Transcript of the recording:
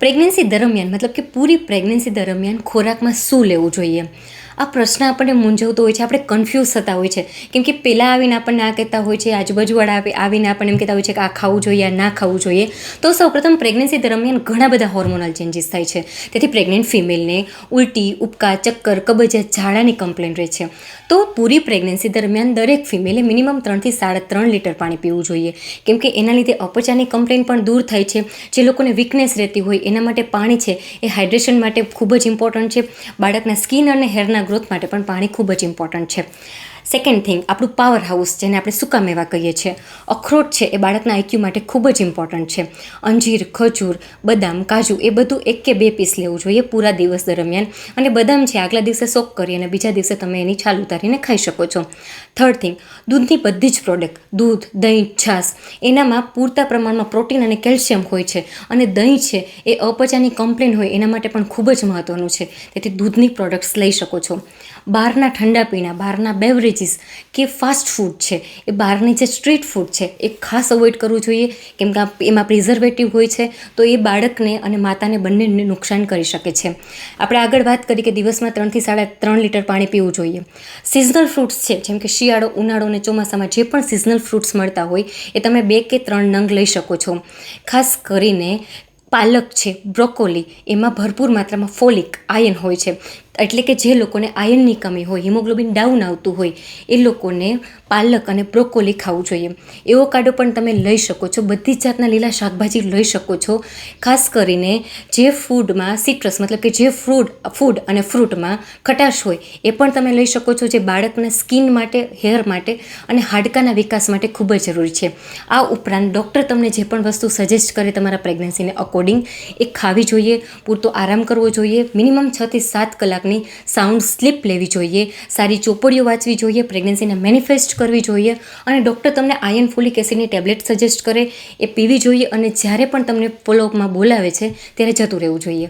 Pregnancy દરમિયાન મતલબ કે પૂરી પ્રેગ્નન્સી દરમિયાન ખોરાકમાં શું લેવું જોઈએ? આ પ્રશ્ન આપણને મૂંઝવતો હોય છે, આપણે કન્ફ્યુઝ થતા હોય છે. કેમ કે પહેલાં આવીને આપણને આ કહેતા હોય છે, આજુબાજુવાળા આવીને આપણને એમ કહેતા હોય છે કે આ ખાવું જોઈએ, આ ના ખાવું જોઈએ. તો સૌપ્રથમ પ્રેગ્નન્સી દરમિયાન ઘણા બધા હોર્મોનલ ચેન્જીસ થાય છે. તેથી પ્રેગ્નન્ટ ફિમેલને ઉલટી, ઉબકા, ચક્કર, કબજિયાત, ઝાડાની કમ્પ્લેન રહે છે. તો પૂરી પ્રેગ્નન્સી દરમિયાન દરેક ફિમેલે મિનિમમ 3 થી 3.5 લીટર પાણી પીવું જોઈએ. કેમ કે એના લીધે અપચાની કમ્પ્લેન પણ દૂર થાય છે. જે લોકોને વીકનેસ રહેતી હોય એના માટે પાણી છે એ હાઇડ્રેશન માટે ખૂબ જ ઇમ્પોર્ટન્ટ છે. બાળકના સ્કિન અને હેરના ગ્રોથ માટે પણ પાણી ખૂબ જ ઇમ્પોર્ટન્ટ છે. સેકન્ડ થિંગ, આપણું પાવર હાઉસ, જેને આપણે સૂકા મેવા કહીએ છીએ. અખરોટ છે એ બાળકના આઈક્યુ માટે ખૂબ જ ઇમ્પોર્ટન્ટ છે. અંજીર, ખજૂર, બદામ, કાજુ એ બધું 1 કે 2 પીસ લેવું જોઈએ પૂરા દિવસ દરમિયાન. અને બદામ છે આગલા દિવસે સોક કરી અને બીજા દિવસે તમે એની છાલ ઉતારીને ખાઈ શકો છો. થર્ડ થિંગ, દૂધની બધી જ પ્રોડક્ટ, દૂધ, દહીં, છાશ, એનામાં પૂરતા પ્રમાણમાં પ્રોટીન અને કેલ્શિયમ હોય છે. અને દહીં છે એ અપચાની કમ્પ્લેન હોય એના માટે પણ ખૂબ જ મહત્ત્વનું છે. તેથી દૂધની પ્રોડક્ટ્સ લઈ શકો છો. બહારના ઠંડા પીણા, બહારના બેવરેજીસ કે ફાસ્ટ ફૂડ છે એ બહારની જે સ્ટ્રીટ ફૂડ છે એ ખાસ અવોઇડ કરવું જોઈએ. કેમ કે એમાં પ્રિઝર્વેટિવ હોય છે, તો એ બાળકને અને માતાને બંનેને નુકસાન કરી શકે છે. આપણે આગળ વાત કરી કે દિવસમાં 3 થી 3.5 લીટર પાણી પીવું જોઈએ. સિઝનલ ફ્રૂટ્સ છે, જેમ કે શિયાળો, ઉનાળો અને ચોમાસામાં જે પણ સિઝનલ ફ્રૂટ્સ મળતા હોય એ તમે 2 કે 3 નંગ લઈ શકો છો. ખાસ કરીને પાલક છે, બ્રોકોલી, એમાં ભરપૂર માત્રામાં ફોલિક આયર્ન હોય છે. એટલે કે જે લોકોને આયર્નની કમી હોય, હિમોગ્લોબિન ડાઉન આવતું હોય એ લોકોને પાલક અને બ્રોકોલી ખાવું જોઈએ. એવોકાડો પણ તમે લઈ શકો છો. બધી જ જાતના લીલા શાકભાજી લઈ શકો છો. ખાસ કરીને જે ફૂડમાં સિટ્રસ મતલબ કે જે ફૂડ અને ફ્રૂટમાં ખટાશ હોય એ પણ તમે લઈ શકો છો, જે બાળકના સ્કિન માટે, હેર માટે અને હાડકાના વિકાસ માટે ખૂબ જ જરૂરી છે. આ ઉપરાંત ડૉક્ટર તમને જે પણ વસ્તુ સજેસ્ટ કરે તમારા પ્રેગ્નન્સીને અકોર્ડિંગ એ ખાવી જોઈએ. પૂરતો આરામ કરવો જોઈએ. મિનિમમ 6 થી 7 કલાકની સાઉન્ડ સ્લીપ લેવી જોઈએ. સારી ચોપડીઓ વાંચવી જોઈએ. પ્રેગ્નન્સીને મેનિફેસ્ટ કરવી જોઈએ. અને ડૉક્ટર તમને આયર્ન, ફોલિક એસિડની ટેબ્લેટ સજેસ્ટ કરે એ પીવી જોઈએ. અને જ્યારે પણ તમને ફોલોઅપમાં બોલાવે છે ત્યારે જતું રહેવું જોઈએ.